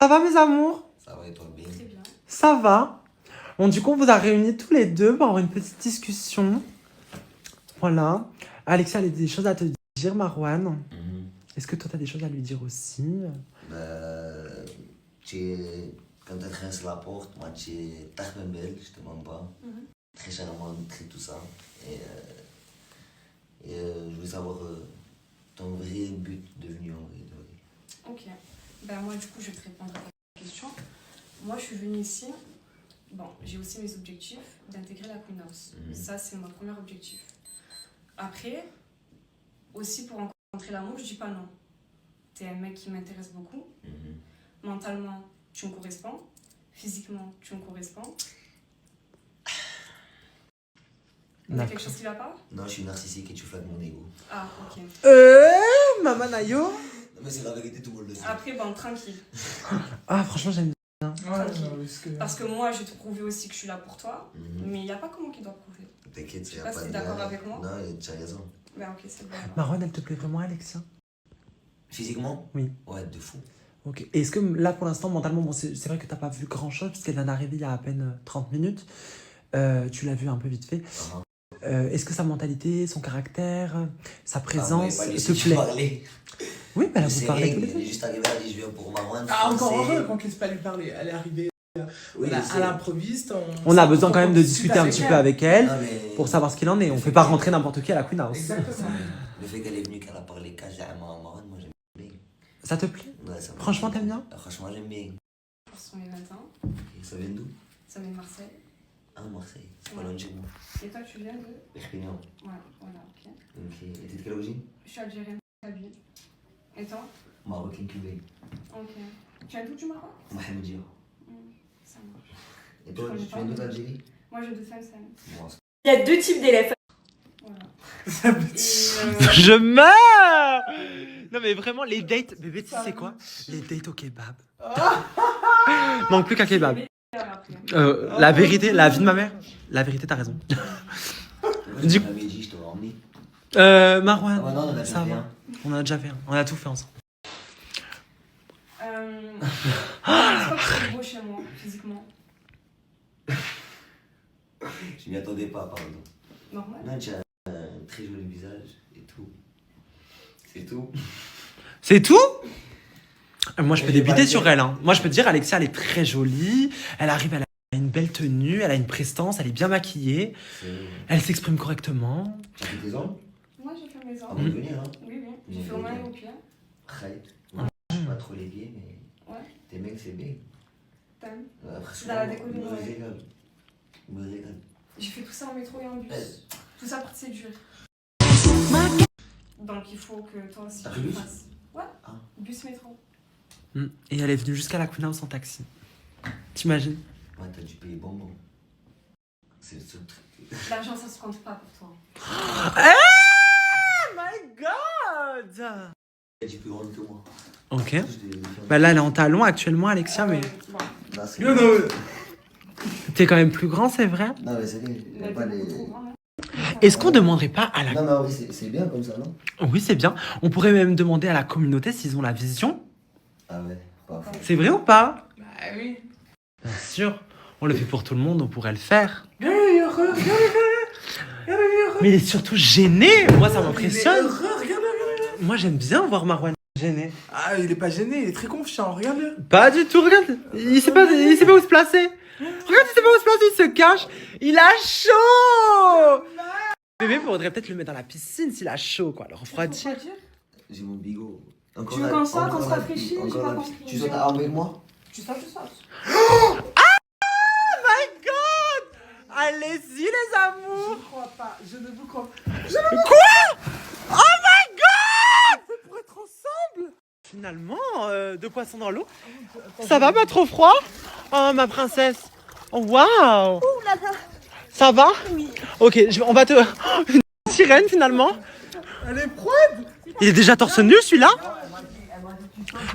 Ça va mes amours? Ça va et toi, bien? Très bien. Ça va. Bon, du coup, on vous a réunis tous les deux pour avoir une petite discussion. Voilà. Alexia, elle a des choses à te dire, Marwan. Est-ce que toi, tu as des choses à lui dire aussi? Quand tu traces la porte, moi, tu es tellement belle, je te mens pas. Très charmante, très tout ça. Je veux savoir ton vrai but devenu en vrai de vrai. Ok. Ben moi, du coup, je vais te répondre à ta question. Moi, je suis venue ici. Bon, j'ai aussi mes objectifs d'intégrer la Queen House. Ça, c'est mon premier objectif. Après, aussi pour rencontrer l'amour, je dis pas non. T'es un mec qui m'intéresse beaucoup. Mentalement, tu me corresponds. Physiquement, tu me corresponds. Il y a quelque chose qui va pas? Non, je suis narcissique et tu flattes mon ego. Ah, ok. Maman Nayo? Non, mais c'est la vérité, tout le monde le sait. Après, bon, tranquille. Ah, franchement, j'aime bien. Parce que moi, je vais te prouver aussi que je suis là pour toi. Mais il n'y a pas comment qui doit prouver. T'inquiète, Je sais pas si t'es d'accord avec moi. Non, tu as raison. Ben ok, c'est bon. Marwan, elle te plaît vraiment, Alexia? Physiquement? Oui. Ouais, de fou. Ok. Et est-ce que là, pour l'instant, mentalement, bon, c'est vrai que t'as pas vu grand-chose, puisqu'elle vient d'arriver il y a à peine 30 minutes. Tu l'as vu un peu vite fait. Est-ce que sa mentalité, son caractère, sa présence te plaît? Oui, mais elle a vous parlé tous les deux. Elle est juste arrivée, elle dit je viens pour Marwan. Ah, encore heureux qu'on ne laisse pas lui parler. Elle est arrivée Oui, à l'improviste. On a besoin quand même de discuter un petit peu avec elle Non, mais... pour savoir ce qu'il en est. On ne fait pas rentrer n'importe qui à la Queen House. Exactement. Le fait qu'elle est venue, qu'elle a parlé carrément à Marwan, moi j'aime bien. Ça te plaît? Ouais, ça me Franchement, plaît. t'aimes bien? Franchement, j'aime bien. Pour son mes 20 ans, Et ça vient d'où? ça vient de Marseille. Ah, Marseille. C'est pas loin de chez moi. Et toi, tu viens de... Perpignan. Ouais, voilà, ok. Ok. Et t'es de quelle origine? Je suis algérienne, Kabylie. Et toi? Marocain cubain. Ok. Tu viens d'où du Maroc? Mohamedia. Ça marche. Et toi, tu viens d'où d'Algérie? Moi, je de Tlemcen. Moi, Il y a deux types d'élèves. Voilà. Je meurs! Non mais vraiment, les dates... Bébé, tu sais quoi? Les dates au kebab. Manque plus qu'un kebab. La vérité, la vie de ma mère. La vérité, t'as raison. du coup, dit, je t'aurais emmené. Marwan, Ah, bah non, on a ça déjà fait va. un. On a déjà fait un. On a tout fait ensemble. Je crois que c'est beau chez moi, physiquement. Je m'y attendais pas, pardon. Normal. Non, tu as un très joli visage et tout. C'est tout. C'est tout? Moi, je peux Je vais pas débuter le sur dire. elle. Hein. Moi, je peux te dire, Alexia, elle est très jolie. Elle arrive, elle a une belle tenue, elle a une prestance, elle est bien maquillée. Elle s'exprime correctement. Tu as fait tes ongles? Moi, j'ai fait mes Avant ongles. de venir, hein? Oui, oui. J'ai fait au main et au pied. Arrête. Moi, je sais pas trop les pieds, mais. Ouais. Tes mecs, c'est bien. T'aimes? Après, Dans la déco je de me Noël. régale. Je me régale. J'ai fait tout ça en métro et en bus. Ouais. Tout ça pour te séduire. Donc, il faut que toi aussi T'as tu fait le bus? fasses. Ouais. Ah. Bus métro. Et elle est venue jusqu'à la Queen House en taxi. T'imagines? Ouais, t'as dû payer bonbon. C'est le seul truc. L'argent, ça se compte pas pour toi. Oh my god! T'as dû plus grande que moi. Ok. Bah là, elle est en talon actuellement, Alexia, mais Bon. Non, c'est t'es quand même plus grand, c'est vrai? Non, mais c'est vrai. Il a été beaucoup trop grand, hein. Est-ce qu'on demanderait pas à la... Non, mais en vrai, c'est bien comme ça, non? Oui, c'est bien. On pourrait même demander à la communauté s'ils ont la vision. Ah ouais, pas faux. C'est vrai ou pas? Bah oui. Bien sûr. On le fait pour tout le monde, on pourrait le faire. Regarde, il est heureux. Regarde, heureux. Mais il est surtout gêné. Moi, ça Il est m'impressionne. heureux, regarde. Moi, j'aime bien voir Marwan gêné. Ah, il est pas gêné, il est très confiant. Regarde. Pas du tout, regarde. Il sait pas où se placer. Regarde, il sait pas où se placer, il se cache. Il a chaud. Bébé, faudrait peut-être le mettre dans la piscine s'il a chaud, quoi. Le refroidir. J'ai mon bigot. Tu veux qu'on sorte, qu'on se rafraîchit? J'ai pas compris. Tu sautes avec moi? Tu sautes, je saute. Allez-y, les amours. Je crois pas, je ne vous crois pas. Oh my god! C'est pour être ensemble. Finalement, deux poissons dans l'eau. Ça va, pas trop froid? Oh, ma princesse. Oh, waouh. Ça va? Oui. Ok, on va te... Une sirène, finalement. Elle est froide. Il est déjà torse nu, celui-là?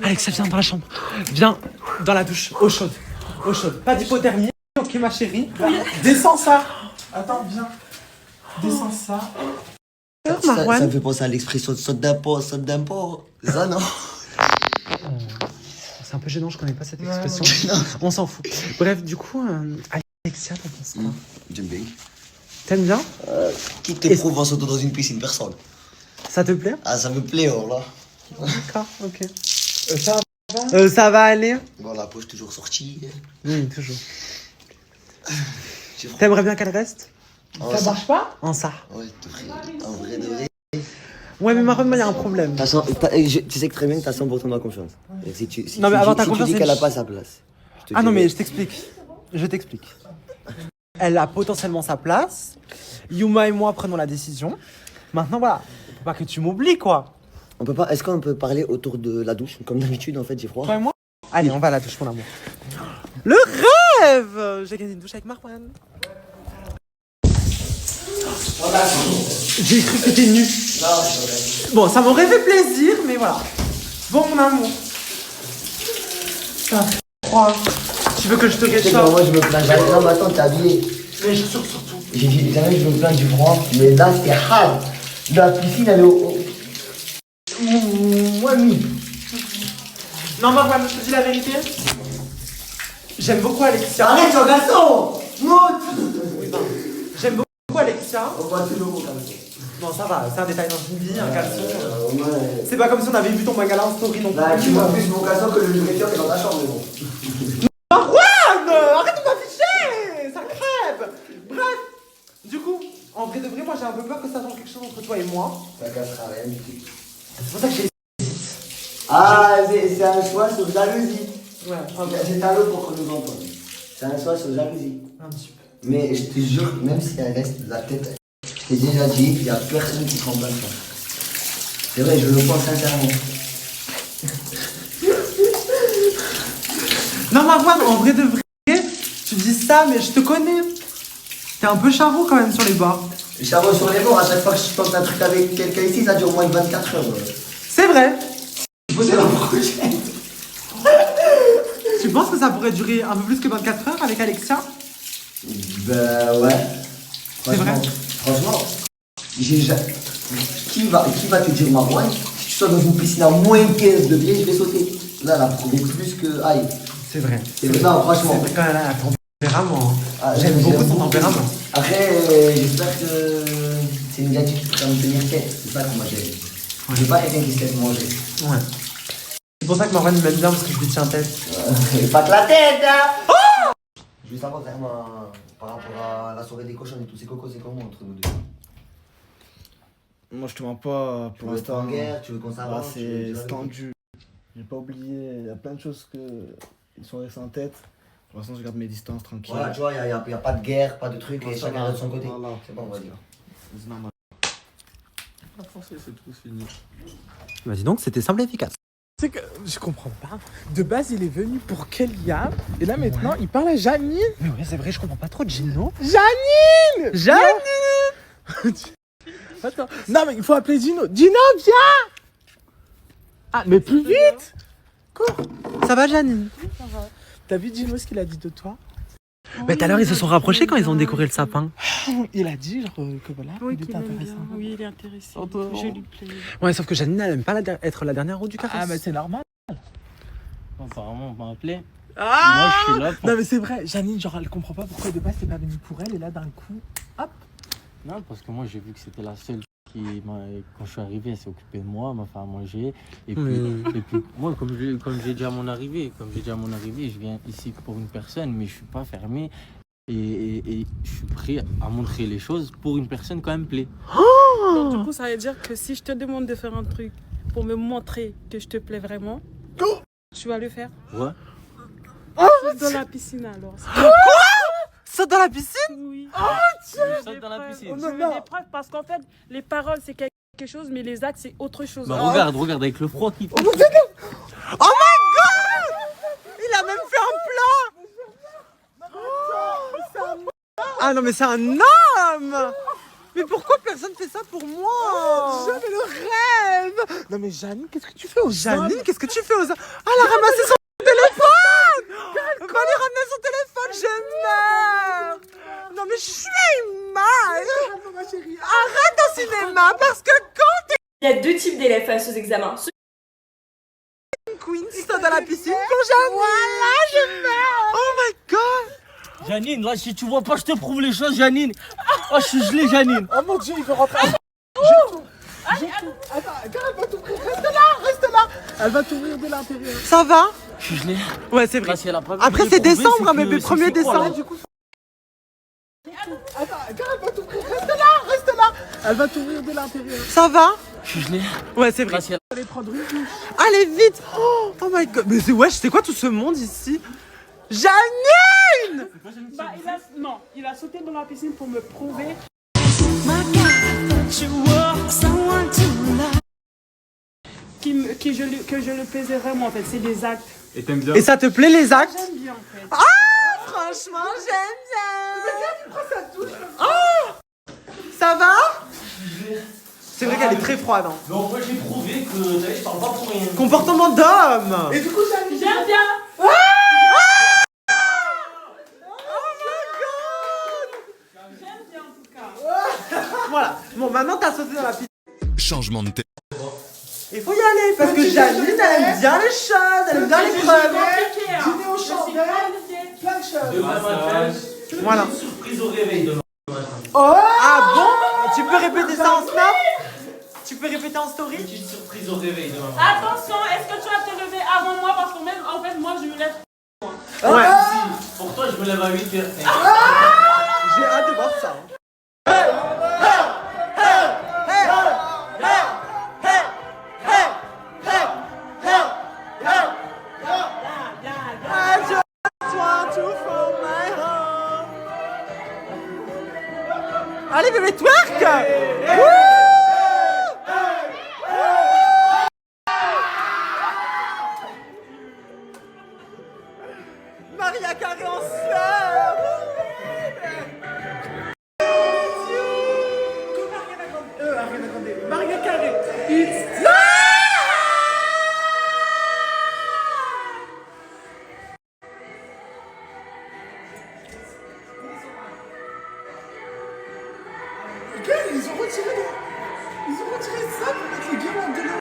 Alexa, viens dans la chambre. Viens dans la douche, eau chaude. Eau chaude. Pas d'hypothermie. Ok, ma chérie. Descends ça. Attends, viens. Descends ça. Ça me fait penser à l'expression de saute d'un port, saute d'un port. Ça, non? Ça un peu gênant, je connais pas cette expression. On s'en fout. Bref, du coup, Alexia, t'en penses quoi? J'aime bien. T'aimes bien? Qui te prouve en sautant dans une piscine? Personne. Ça te plaît? Ah, ça me plaît, oh là. D'accord, ok. Ça Ça va aller? Bon, la poche toujours sortie. Oui, toujours. J'ai froid. T'aimerais bien qu'elle reste? ça marche pas? En ça. Ouais, en vrai de vrai. Ouais, mais Marwan, il y a un problème. Tu sais que très bien que t'as 100% de ma confiance. Et si tu, si Non, mais tu, avoir si ta tu confiance, dis c'est qu'elle a une pas sa place. Je te Ah non, dirai. mais je t'explique. Je t'explique. Elle a potentiellement sa place. Yuma et moi prenons la décision. Maintenant, voilà. Faut pas que tu m'oublies, quoi. On peut pas. Est-ce qu'on peut parler autour de la douche? Comme d'habitude, en fait, j'ai froid. Toi et moi? Allez, on va à la douche, mon amour. Le rêve! J'ai gagné une douche avec Marwan. J'ai cru que t'étais nu. Bon, ça m'aurait fait plaisir, mais voilà. Bon, mon amour. T'as froid. Tu veux que je te Tu sais que réchauffe? moi, je me plains jamais. Non, mais attends, t'es habillé. Les chaussures surtout. J'ai dit, jamais je me plains du froid. Mais là, c'est hard. La piscine, elle est au. Moi, mi. Non, Marwan, je te dis la vérité. J'aime beaucoup Alexia. Arrête, ton garçon! Monte! J'aime beaucoup Alexia. On voit tout le monde comme ça. Non, ça va, c'est un détail dans une vie, un caleçon. Ouais. C'est pas comme si on avait vu ton magasin en story non plus. Bah, tu vois plus mon caleçon que le nourriture qui est dans ta chambre, mais bon. Marwan! Arrête de m'afficher! Ça crève! Bref, du coup, en vrai de vrai, moi j'ai un peu peur que ça change quelque chose entre toi et moi. Ça cassera rien du tout. C'est pour ça que j'ai. Ah, c'est un choix sur jalousie. Ouais, C'est un lot pour qu'on nous entende. C'est un choix sur jalousie. un petit peu. Mais je te jure, même si elle reste la tête, je t'ai déjà dit, il n'y a personne qui prend pas ça. C'est vrai, je le pense sincèrement. Non, Marwan, en vrai de vrai, tu dis ça, mais je te connais. T'es un peu charrot quand même sur les bords. Je t'avoue sur les bords, à chaque fois que je tente un truc avec quelqu'un ici, ça dure au moins 24 heures. C'est vrai. Il faut la prochaine. Tu penses que ça pourrait durer un peu plus que 24 heures avec Alexia? Ben ouais. C'est vrai? Franchement, qui va te dire Marwan, si tu sois dans une piscine à moins 15 degrés, je vais sauter. Là, elle a prouvé plus que aïe. C'est vrai. C'est vrai, non, franchement. C'est quand même un tempérament. Ah, J'aime beaucoup son tempérament. Après, j'espère que c'est une gâchette qui va me tenir tête. C'est ça qu'on m'a dit. Je veux pas quelqu'un qui se laisse manger. Ouais. C'est pour ça que Marwan il m'aime bien parce que je lui tiens tête. Pas que la tête, hein! Oh! Je veux savoir vraiment par rapport à la soirée des cochons et tous ces cocos, c'est comment entre nous deux? Moi je te mens pas Tu pour veux être l'instant. en guerre, tu veux qu'on Ah, s'avance? tu veux c'est dire la tendu. J'ai pas oublié, il y a plein de choses qui sont restées en tête. Pour l'instant je garde mes distances vérité? tranquilles. Voilà, tu vois, il n'y a pas de guerre, pas de truc, et Ça chacun va. de son côté. Voilà. C'est bon, on va dire. C'est normal. La français c'est tout fini. Vas-y donc, c'était simple et efficace. C'est que je comprends pas. De base, il est venu pour Kélia. Et là, maintenant, il parle à Janine. Mais ouais, c'est vrai, je comprends pas trop Gino. Janine! Janine! Attends. Non, mais il faut appeler Gino. Gino, viens! Ah, mais plus vite! Cours! Ça va Janine? T'as vu Gino ce qu'il a dit de toi? Mais tout à l'heure, ils se sont rapprochés quand ils ont décoré le sapin. Il a dit genre que voilà, Oui, il était qu'il m'aime bien. intéressant. Oui, il est intéressé. Attends. Je lui plais. Ouais, sauf que Janine, elle aime pas être la dernière roue du carrosse. Ah, mais c'est normal. Apparemment, on m'a appelé. Ah! Moi, je suis là pour... Non, mais c'est vrai, Janine, genre, elle comprend pas pourquoi de base t'es pas venu pour elle. Et là, d'un coup, hop! Non, parce que moi, j'ai vu que c'était la seule qui m'a... Quand je suis arrivé, elle s'est occupée de moi, elle m'a fait à manger. Et puis moi, comme j'ai dit à mon arrivée, je viens ici pour une personne, mais je suis pas fermé. Et je suis prêt à montrer les choses pour une personne quand elle me plaît. Donc, du coup, ça veut dire que si je te demande de faire un truc pour me montrer que je te plais vraiment, tu vas le faire. Ouais. Saute dans la piscine alors. Saute dans la piscine? Oui. Je saute dans la piscine. Je veux des preuves parce qu'en fait, les paroles c'est quelque chose, mais les actes c'est autre chose. Bah, regarde avec le froid qui... Oh my god! Il a même fait un plat! Ah non mais c'est un homme! Mais pourquoi personne fait ça pour moi? J'avais le rêve! Non, mais Janine, qu'est-ce que tu fais aux Janine, hommes? qu'est-ce que tu fais aux... Ah, elle a ramassé son téléphone! Va lui ramener son téléphone, je meurs! Non mais je suis mal! Arrête au cinéma parce que quand Il y a deux types d'élèves face aux examens. Ceux t'es une queen, ça à la piscine pour Janine. Voilà, je meurs. Oh my god. Janine, là, si tu vois pas, je te prouve les choses, Janine. Oh, je suis gelé, Janine. Oh mon dieu, il veut rentrer. Attends, elle va t'ouvrir. Reste là. Elle va t'ouvrir de l'intérieur. Ça va? Je suis gelé. Ouais, c'est vrai. Là, si elle a pas vu, Après, le c'est prouver, décembre, mais que- le 1er c'est quoi, là décembre. Du coup, Attends, elle va t'ouvrir. Reste là. Elle va t'ouvrir de l'intérieur. ça va? Je suis gelé. Ouais, c'est vrai. Là, si elle Allez prendre une douche. Allez, vite. Oh my god. Mais c'est wesh, c'est quoi tout ce monde ici? Janine! Bah, il a sauté dans la piscine pour me prouver que je le plaisais vraiment en fait. C'est des actes. Et t'aimes bien? Et ça te plaît les actes? J'aime bien en fait. Franchement, j'aime bien. Oh! Ça va? C'est vrai qu'elle est très froide. Hein. Donc, moi, j'ai prouvé que, vous savez, je parle pas pour rien. Comportement d'homme. Et du coup, Janine. J'aime bien. J'aime bien en tout cas. Voilà. Bon, maintenant t'as sauté dans la piscine. Changement de thème. Il faut y aller parce que Janine, elle aime bien les choses, elle aime bien les preuves. Dîner aux chandelles. Plein de choses. Demain matin, Voilà. surprise au réveil demain. Ah bon? Tu peux répéter ça en snap? Tu peux répéter en story? Petite surprise au réveil demain. Attention, est-ce que tu vas te lever avant moi parce que même en fait moi je me lève. Ouais. Pour toi, je me lève à 8h. J'ai hâte de voir ça. I just want to phone my home. Allez bébé, twerk! Wouh! Maria Carré en sueur! Maria Carré! It's Ils ont retiré ça pour mettre les guirlandes de Noël.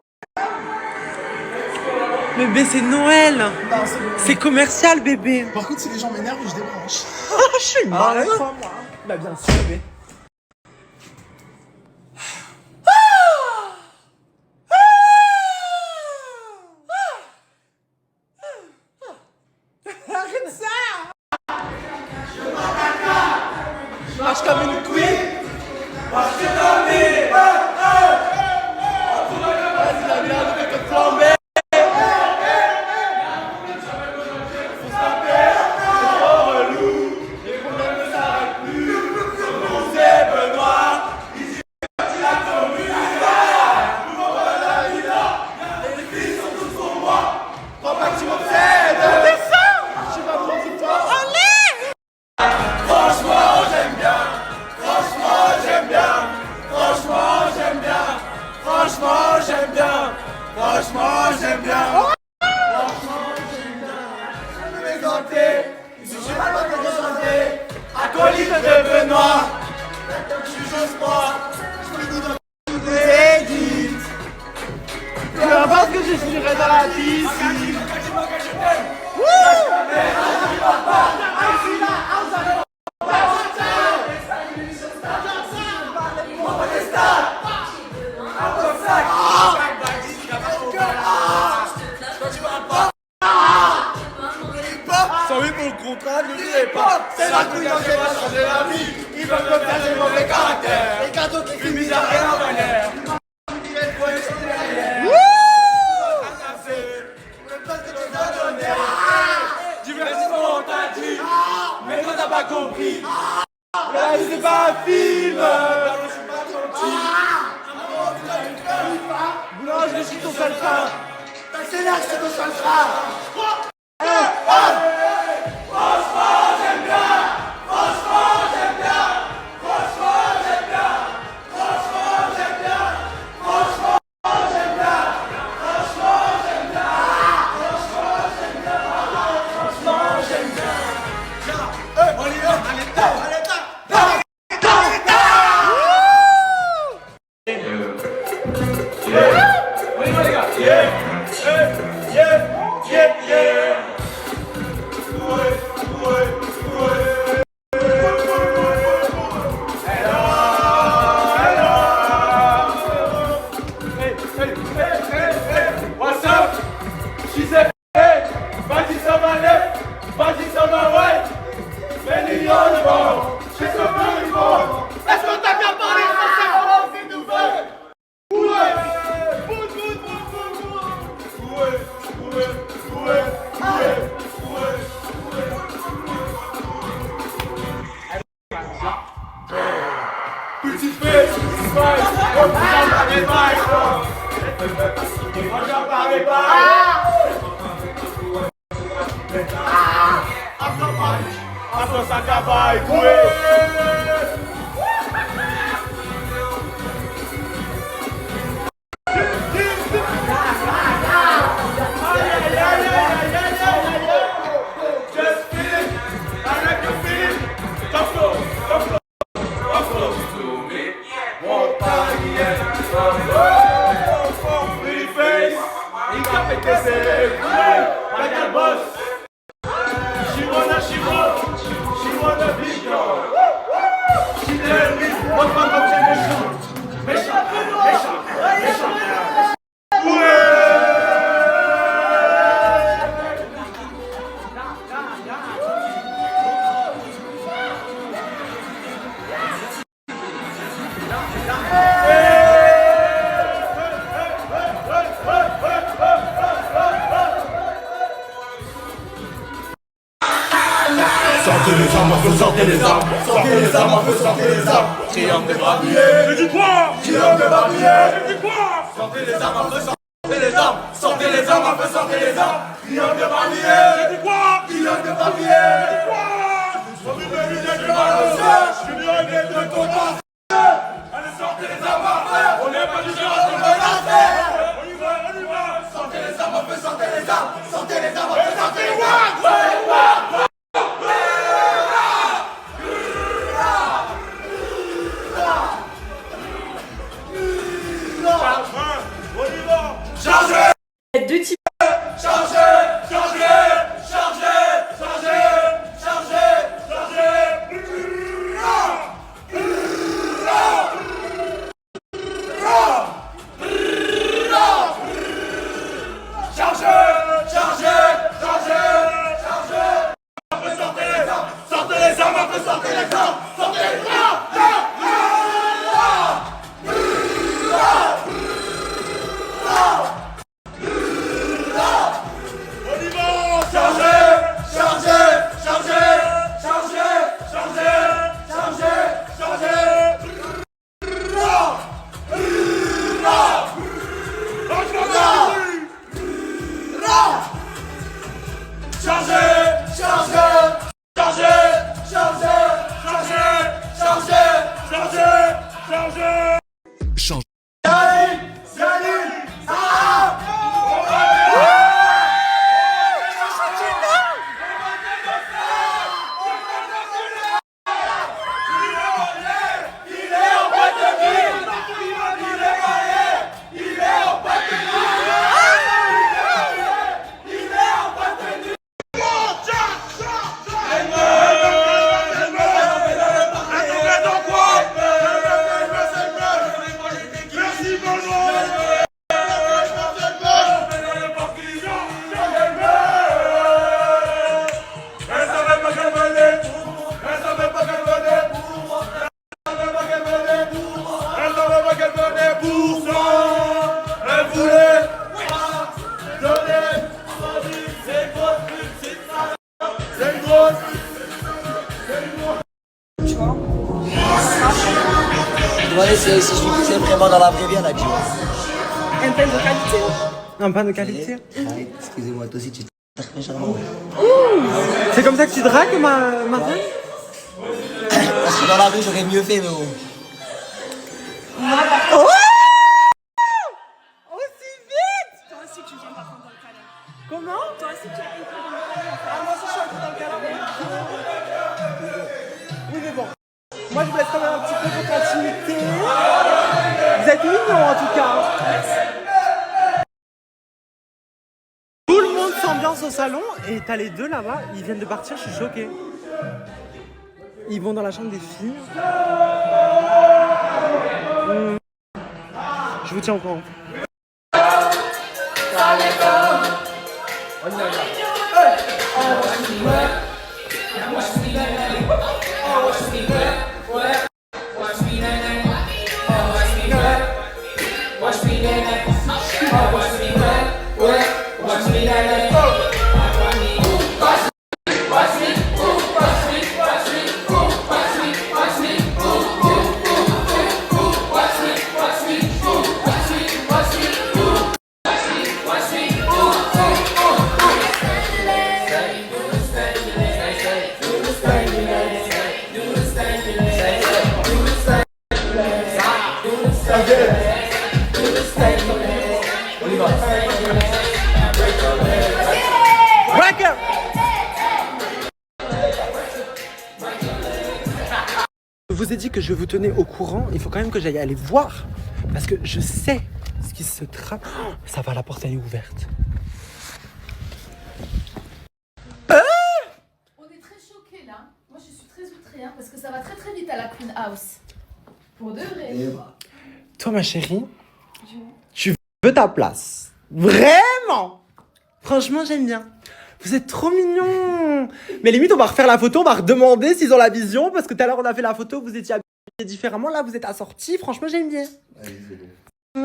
Bébé, c'est Noël! Non, c'est bon. C'est commercial, bébé! Par contre, si les gens m'énervent, je débranche. Je suis mal! Crois-moi. Bah, bien sûr, bébé. Arrête ça. Je marche comme une queen! Peu importe que je serai dans la piscine. Sans lui pour le contrat, ne voulez pas. C'est la couille dans qui va changer la vie. Ils veulent me faire des mauvais caractères. Les cadeaux qui finissent à rien en manière. Divertissement, on t'a dit. Mais toi, t'as pas compris. La vie, c'est pas un film. Blanche, je suis ton seul frein. T'accélères, c'est ton seul frein. Sortez les armes, un peu sortez les armes. Sortez les armes, un peu sortez les armes. Triomphe des braviers. Je dis quoi? Triomphe des braviers. Je dis quoi? Sortez les armes, un peu sortez les armes. Sortez les armes, un peu sortez les armes. Triomphe des braviers. Je dis quoi? Triomphe des braviers. Je dis quoi? Sortez les armes, je dis rien de ton temps. Allez, sortez les armes, on n'est pas du genre à ce on y va, on y va. Sortez les armes, un peu sortez les armes. Sortez les armes, un peu sortez les armes. Deux types. Si je suis poussé vraiment dans la vraie vie, on a dit. Un pain de qualité. Un pain de qualité. Excusez-moi, toi aussi tu t'es méchamment. C'est comme ça que tu dragues ma reine? Parce que dans la rue, j'aurais mieux fait, mais bon. Oh! Aussi vite! Toi aussi, tu viens pas prendre dans le câlin. Comment? Toi aussi, tu es un peu dans le câlin. Ah, moi aussi, je suis un peu dans le câlin. Oui, mais bon. Moi, je vous laisse quand même un petit peu votre intimité. Vous êtes mignons, en tout cas. Tout le monde s'ambiance au salon et t'as les deux là-bas, ils viennent de partir, je suis choquée. Ils vont dans la chambre des filles. Je vous tiens au courant. Break up. Je vous ai dit que je vous tenais au courant, il faut quand même que j'aille aller voir, parce que je sais ce qui se trame. Oh, ça va, la porte elle est ouverte. On est très choqués là. Moi je suis très outrée hein, parce que ça va très très vite à la Queen House. Pour de vrai. Toi ma chérie, tu veux ta place. Vraiment. Franchement j'aime bien. Vous êtes trop mignons. Mais limite on va refaire la photo, on va redemander s'ils ont la vision, parce que tout à l'heure on a fait la photo, vous étiez habillés différemment, là vous êtes assortis, franchement j'aime bien.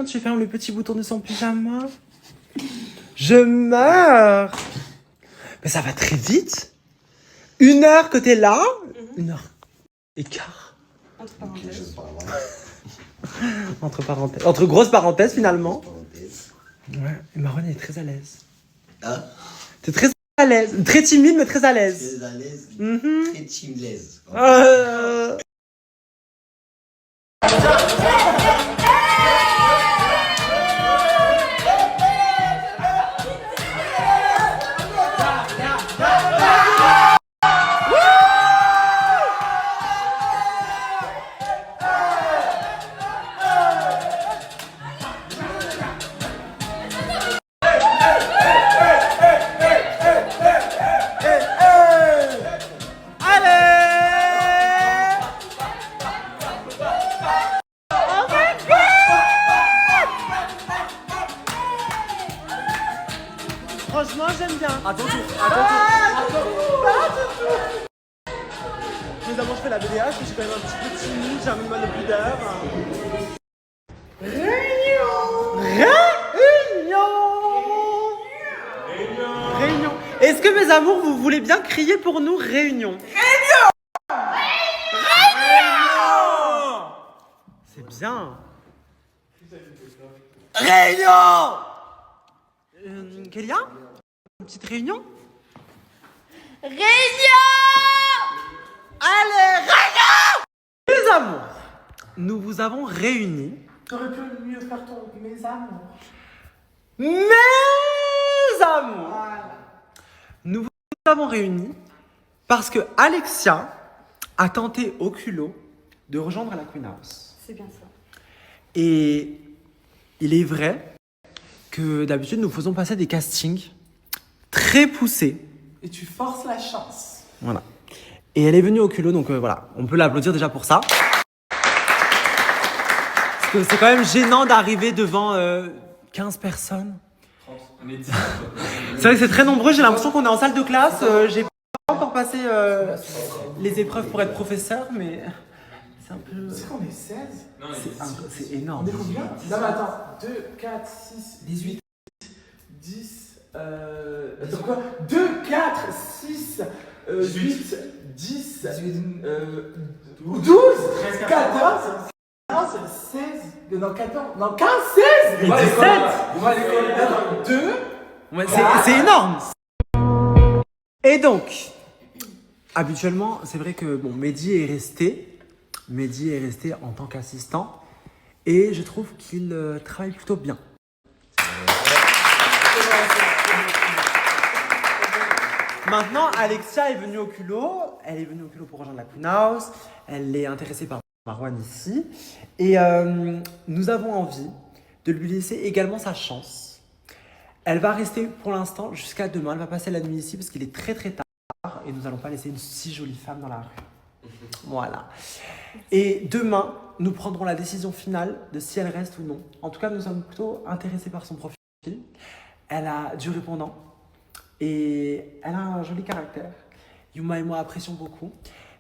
Tu fermes le petit bouton de son pyjama. Je meurs. Mais ça va très vite. 1 heure que t'es là. 1h15. Entre parenthèses. Entre parenthèses. Entre grosses parenthèses finalement. Ouais, et Marwan est très à l'aise. Hein? T'es très à l'aise. Très timide mais très à l'aise. Très à l'aise, Mhm. très timelaise. Franchement, j'aime bien. Attends. Mais d'abord, je fais la BDH, je suis quand même un petit peu timide, j'ai un minimum de pudeur. Réunion. Est-ce que mes amours, vous voulez bien crier pour nous réunion? C'est bien. Réunion. Kélia? Une petite réunion? Réunion! Allez, réunion! Mes amours, nous vous avons réunis. T'aurais pu mieux faire ton mes amours. Mes amours, nous vous avons réunis parce que Alexia a tenté au culot de rejoindre la Queen House. C'est bien ça. Et il est vrai que d'habitude nous faisons passer des castings très poussés. Et tu forces la chance. Voilà. Et elle est venue au culot, donc voilà, on peut l'applaudir déjà pour ça. Parce que c'est quand même gênant d'arriver devant 15 personnes. C'est vrai que c'est très nombreux, j'ai l'impression qu'on est en salle de classe. J'ai pas encore passé les épreuves pour être professeur, mais c'est un peu... C'est qu'on est 16. C'est énorme. On est combien? Non mais attends, 2, 4, 6, 18, 10, attends quoi? 2, 4, 6, 8, 10, 12, 14, 15, 16, non 14, non 15, 16 Et 17. 2, Ouais, c'est énorme. Et donc, habituellement, c'est vrai que bon, Mehdi est resté en tant qu'assistant et je trouve qu'il travaille plutôt bien. Maintenant, Alexia est venue au culot. Elle est venue au culot pour rejoindre la Queen House. Elle est intéressée par Marwan ici. Et nous avons envie de lui laisser également sa chance. Elle va rester pour l'instant jusqu'à demain. Elle va passer la nuit ici parce qu'il est très très tard. Et nous n'allons pas laisser une si jolie femme dans la rue. Voilà. Et demain, nous prendrons la décision finale de si elle reste ou non. En tout cas, nous sommes plutôt intéressés par son profil. Elle a du répondant. Et elle a un joli caractère. Yuma et moi apprécions beaucoup.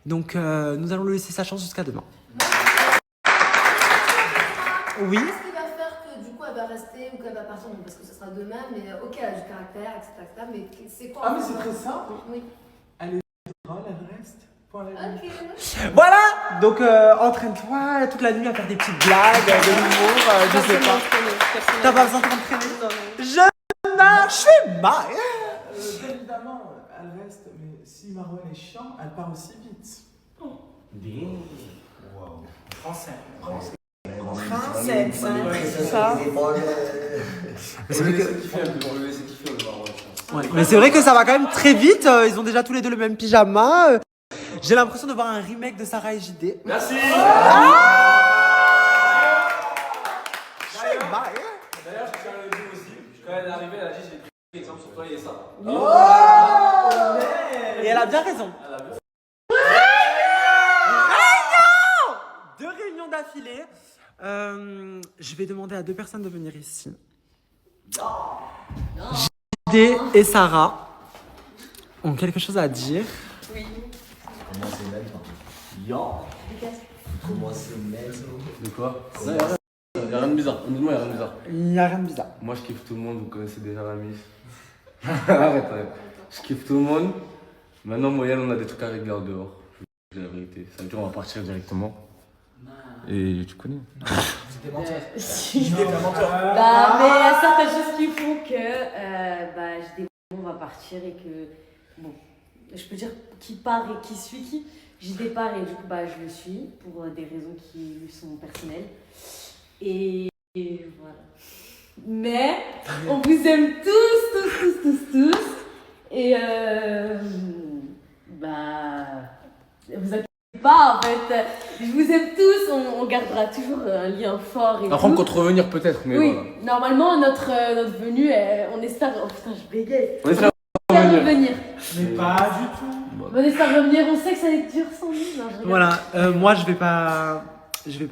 Donc, nous allons lui laisser sa chance jusqu'à demain. Oui. Qu'est-ce qui va faire que du coup elle va rester ou qu'elle va partir? Non, parce que ce sera demain, mais ok, elle a du caractère, etc. Mais c'est quoi? ah mais c'est très simple. Oui. Elle reste. Point la ligne. Ok. Voilà. Donc, entraîne-toi toute la nuit à faire des petites blagues, de l'humour, je sais pas. T'as pas besoin de t'entraîner? Je suis mal. Bien évidemment, elle reste, mais si Marwan est chiant, elle part aussi vite. Wow. Français. Princesse, ça. Ouais, mais c'est vrai que ça va quand même très vite. Ils ont déjà tous les deux le même pyjama. J'ai l'impression de voir un remake de Sarah et JD. Merci. D'ailleurs, je tiens à le dire aussi. Quand elle est arrivée, elle a dit j'ai pris l'exemple sur toi et ça. Et elle a bien raison. Deux réunions d'affilée. Je vais demander à deux personnes de venir ici. JD et Sarah ont quelque chose à dire. Oui. Comment c'est même Comment c'est même De quoi? Y'a rien de bizarre. Honnêtement, y'a rien de bizarre. Il n'y a rien de bizarre. Moi, je kiffe tout le monde. Vous connaissez déjà la mise. Arrête. Je kiffe tout le monde. Maintenant, moyenne, on a des trucs à régler en dehors. Je vous dis la vérité. Ça veut dire on va partir directement. Et tu connais. Si. Bah, mais il y a certaines choses qui font que JD on va partir et que bon, je peux dire qui part et qui suit qui. JD part et du coup je le suis pour des raisons qui lui sont personnelles et voilà. Mais on vous aime tous et vous inquiétez pas en fait, je vous aime tous, on gardera toujours un lien fort et Après, on compte revenir peut-être, mais oui, voilà. normalement notre venue, on espère, oh putain je bégaye, On espère revenir. Mais pas du tout. On espère revenir, on sait que ça va être dur sans nous. Non, je rigole. Voilà, moi je vais pas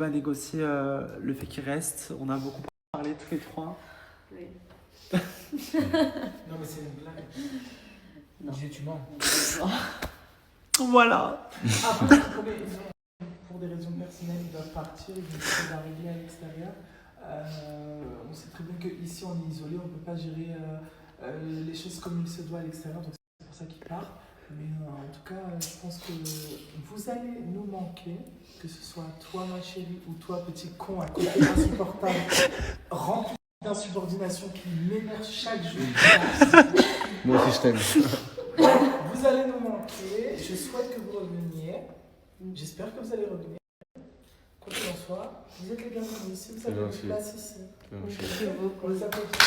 négocier le fait qu'il reste. On a beaucoup parlé tous les trois. Oui. Non, mais c'est une blague. Non. Tu mens. Voilà. Après, pour des raisons personnelles, ils doivent partir, ils doivent arriver à l'extérieur. On sait très bien qu'ici on est isolé, on ne peut pas gérer les choses comme il se doit à l'extérieur, donc c'est pour ça qu'ils partent. Mais en tout cas, je pense que vous allez nous manquer, que ce soit toi ma chérie ou toi petit con à côté insupportable, rempli d'insubordination qui m'énerve chaque jour. Moi aussi, je t'aime. Vous allez nous manquer, je souhaite que vous reveniez, j'espère que vous allez revenir. Quoi qu'il en soit, vous êtes les bienvenus ici, vous avez une place ici. Merci beaucoup. On les applaudit.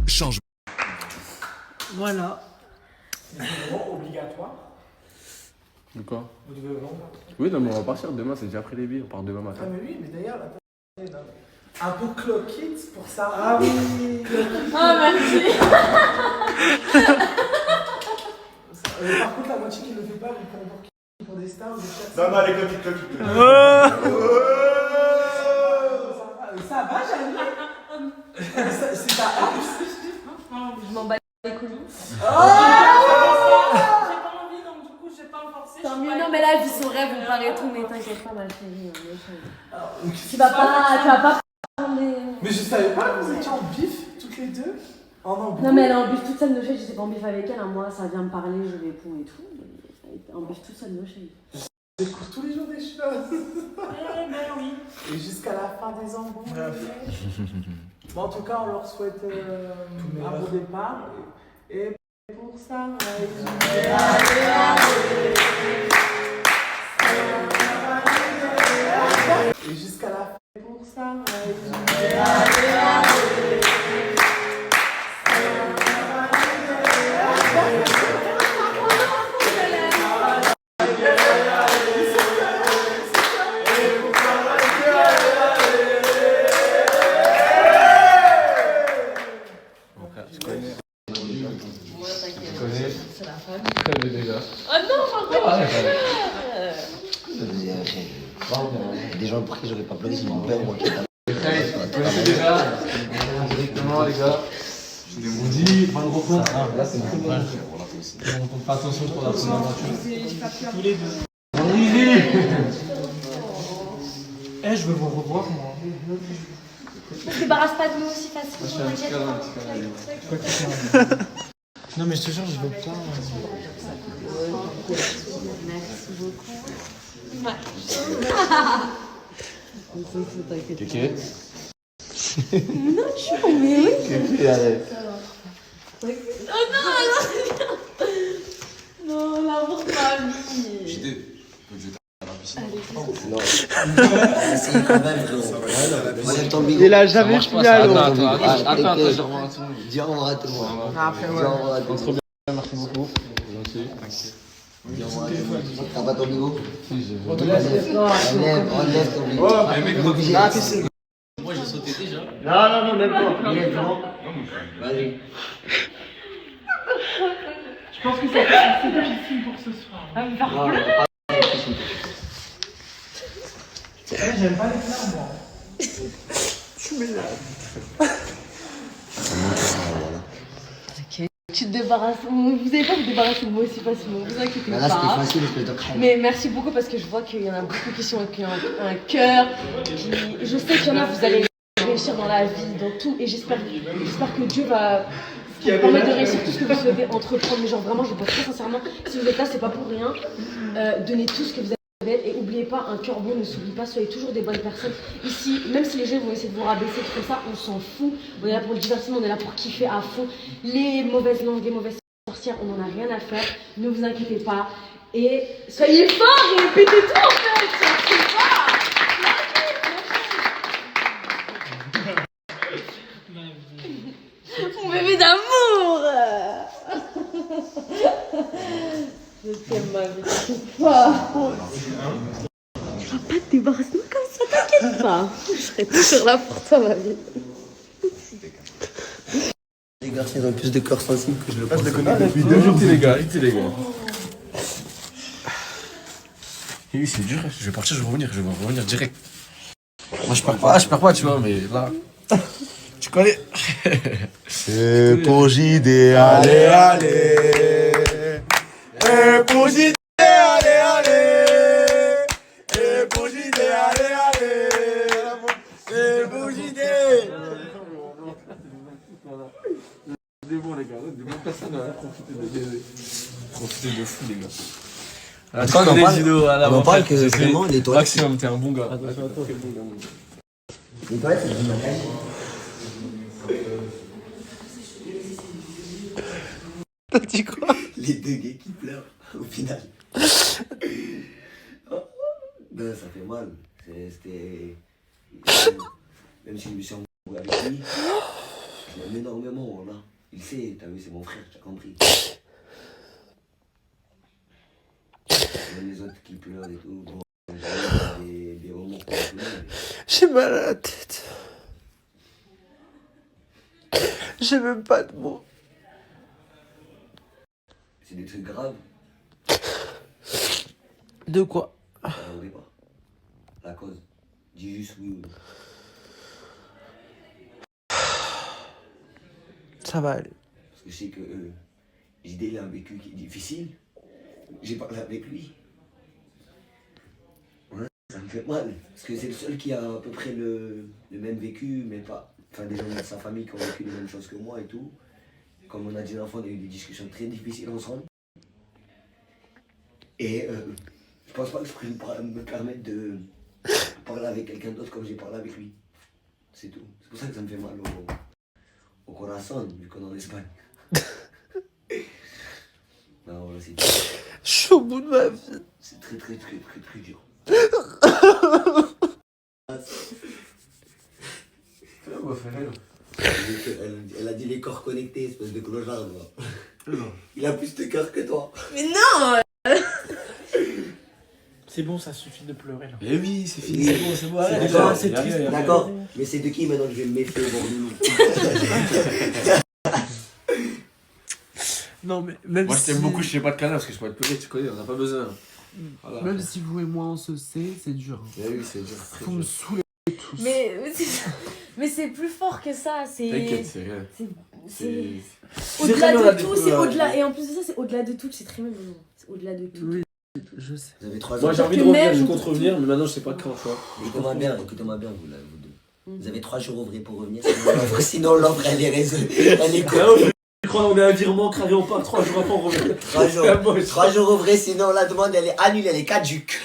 Change. Voilà. C'est vraiment obligatoire. De quoi? Vous devez vraiment. Oui, non, mais on va partir demain, c'est déjà pris les billets, on part demain matin. Ah, mais oui, mais d'ailleurs, un peu cloquette pour ça. Ah oui! Ah, merci! Par contre, la moitié qui ne le fait pas, vous pouvez voir pour des stars, vous êtes Non, non, les cloquettes. Ça va, Janine? C'est ta house? Je m'en bats les couilles. J'ai pas envie, donc du coup, j'ai pas forcé. Tant mieux, non, mais là, vie son rêve, on paraît tout, mais t'inquiète pas, ma chérie. Tu vas pas prendre des. Mais je savais pas que vous étiez en bif, toutes les deux? En embrouille? Non, mais elle est en bif toute seule, nos chéris. J'étais pas en bif avec elle, hein. Moi, ça vient me parler, je réponds et tout. Mais elle était en bif toute seule, nos chéris. Je découvre tous les jours des choses. Oui. Et jusqu'à la fin des embrouilles. Bon, en tout cas, on leur souhaite un bon départ. Et pour ça, et jusqu'à la fin. Pour ça, Des gens pour qui j'aurais pas pleuré si mon père ou moi qui Directement, les gars. Je vous dis, bonne rencontre. Là, c'est une bonne rencontre. Fais attention pour la première aventure. Tous les deux. Eh, je veux vous revoir, moi. On se débarrasse pas de nous aussi facilement, t'inquiète. Non, mais je te jure, je veux pas. Merci beaucoup. Kéké. Non, mais oui. Kéké, arrête. Oh non, non, non, l'amour de ma vie. JD. Non. Essayez quand même, frérot. Enlève ton bigot. Il a jamais fini à l'eau. Attends, je reviens à tout le monde. Dis au revoir à tout le monde. Après, Dis ouais. au revoir à tout le Trop monde. bien, merci beaucoup. Dis au revoir à tout le monde. T'as pas ton bigot? Si, j'ai Enlève ton bigot. Moi, j'ai sauté déjà. Non, même pas. Il est devant. Vas-y. Je pense que c'est assez difficile pour ce soir. À me faire pleurer. J'aime pas les fleurs, moi. Ok. Tu te débarrasses. Vous savez pas vous débarrasser de moi aussi facilement. Vous inquiétez Là, c'était pas. facile, espèce de crème. Mais merci beaucoup parce que je vois qu'il y en a beaucoup qui sont avec un cœur. Je sais qu'il y en a, vous allez réussir dans la vie, dans tout. Et j'espère que Dieu va vous permettre de réussir tout ce que vous souhaitez entreprendre. Mais genre vraiment, je vous pense très sincèrement, si vous êtes là, c'est pas pour rien. Donnez tout ce que vous avez. Et n'oubliez pas, un cœur bon ne s'oublie pas, soyez toujours des bonnes personnes. Ici, même si les gens vont essayer de vous rabaisser, tout ça, on s'en fout. On est là pour le divertissement, on est là pour kiffer à fond. Les mauvaises langues, les mauvaises sorcières, on n'en a rien à faire. Ne vous inquiétez pas. Et soyez forts et pétez tout en fait. C'est pas. Mon bébé d'amour. Je t'aime ma vie. Tu vas pas te débarrasser comme ça, t'inquiète pas. Je serai toujours là pour toi, ma vie. Les garçons, ils ont plus de cœur sensible que je le pense. Je les connais depuis 2 jours, les gars. Oui, c'est dur. Je vais partir, je vais revenir direct. Moi, je perds pas, tu vois, mais là. Tu connais. Et pour JD, allez, allez. Et pour JD, allez, allez. Et pour JD, allez, allez. Et pour JD. C'est bon, les gars. De bonnes personnes à profiter de fou, les gars. En tout cas, on en parle que vraiment, les toilettes. Maximum, t'es un bon gars. Les toilettes, c'est du maquillage. T'as dit quoi? Les deux gays qui pleurent, au final. Ben, ça fait mal. C'était. Même si je me suis embrouillé avec lui, je l'aime énormément, là. Il sait, t'as vu, c'est mon frère, t'as compris. Même les autres qui pleurent et tout, bon, j'ai des remords pour tout le monde. J'ai mal à la tête. J'ai même pas de mots. C'est des trucs graves. De quoi? On ne pas. La cause. Dis juste oui ou non. Ça va aller. Parce que je sais que JD il a un vécu qui est difficile. J'ai parlé avec lui. Ouais, ça me fait mal. Parce que c'est le seul qui a à peu près le même vécu, mais pas. Enfin, des gens de sa famille qui ont vécu les mêmes choses que moi et tout. Comme on a dit l'enfant, on a eu des discussions très difficiles ensemble. Et je pense pas que je pourrais me permettre de parler avec quelqu'un d'autre comme j'ai parlé avec lui. C'est tout. C'est pour ça que ça me fait mal au corazon, vu qu'on est en Espagne. Non, voilà, c'est dur. Je suis au bout de ma vie. C'est très dur. Elle a dit les corps connectés, espèce de clochard. Il a plus de cœur que toi. Mais non. C'est bon, ça suffit de pleurer là. Eh oui, c'est fini, c'est bon, C'est D'accord, c'est triste. D'accord, mais c'est de qui maintenant que je vais me méfier au bord de nous? Non, mais même Moi, je si... t'aime beaucoup, je sais pas de canard parce que je peux pas te pleurer, tu connais, on n'a pas besoin. Voilà. Même si vous et moi on se sait, c'est dur. Eh oui, c'est dur. Faut me saouler tous. Mais c'est plus fort que ça. T'inquiète, c'est rien. C'est C'est au-delà très bien, de tout, c'est au-delà. Et en plus de ça, c'est au-delà de tout. C'est très même. C'est au-delà de tout. Oui, je sais. Vous avez 3 ans. Moi, j'ai envie de revenir, je compte revenir, mais maintenant, je sais pas quand, tu vois. Écoutez-moi bien, vous deux. Vous avez 3 jours ouvrés pour revenir, sinon l'offre elle est elle est cool. Je crois qu'on est un virement, cravé en part, 3 jours après, on revient. 3 jours ouvrés, sinon la demande elle est annulée, elle est caduque.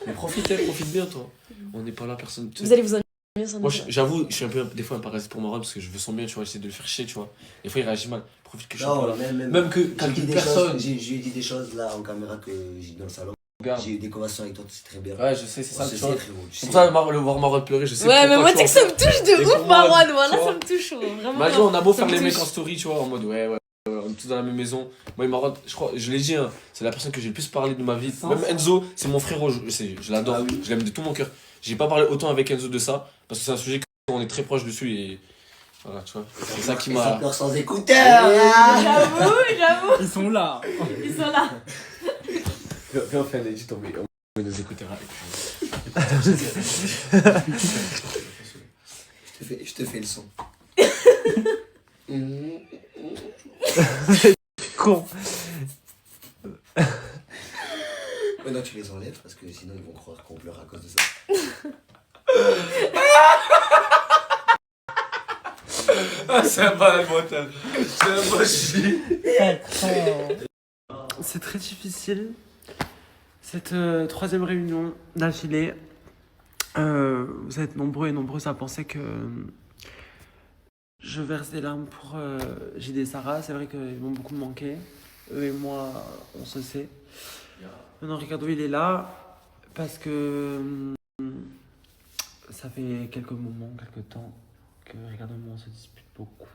Mais profite bien, toi. On n'est pas là, personne. Vous allez vous ennuyer sans Moi, doute. j'avoue, je suis un peu, des fois, un parasite pour Moral parce que je veux son bien, tu vois, j'essaie de le faire chier, tu vois. Des fois, il réagit mal. Profite que je suis pas là. Même que quand une personne. Je lui ai dit des choses là en caméra que j'ai dit dans le salon. Regarde. J'ai eu des conversations avec toi, c'est très bien. Ouais, je sais, c'est ça On le se truc. sait, frérot. C'est pour ça, le voir Marwan pleurer, je sais Ouais, mais pourquoi, moi, tu tu sais que vois. ça me touche de Et ouf, pour moi, Marwan. tu Voilà, vois. ça me touche. Vraiment. Imagine, on a beau ça faire me les mecs touche. en story, tu vois, en mode ouais, on est tous dans la même maison. Moi et Marwan, je crois, je l'ai dit, hein, c'est la personne que j'ai le plus parlé de ma vie. Même Enzo, c'est mon frérot, je l'adore, je l'aime de tout mon cœur. J'ai pas parlé autant avec Enzo de ça, parce que c'est un sujet qu'on est très proche dessus et. Voilà, tu vois. C'est ça qui Et ça m'a. pleure sans écouteurs. J'avoue. Ils sont là. Ils sont là. Viens, on fait un edit, on met nos écouteurs avec. Je te fais le son. Con. Maintenant tu les enlèves parce que sinon ils vont croire qu'on pleure à cause de ça. Ah, c'est un malade mental. C'est un mochi. C'est très difficile, cette troisième réunion d'affilée. Vous êtes nombreux et nombreuses à penser que je verse des larmes pour JD et Sarah. C'est vrai qu'ils m'ont beaucoup manqué. Eux et moi, on se sait. Maintenant, Ricardo, il est là parce que ça fait quelques moments, quelques temps que Ricardo et moi, on se dispute beaucoup.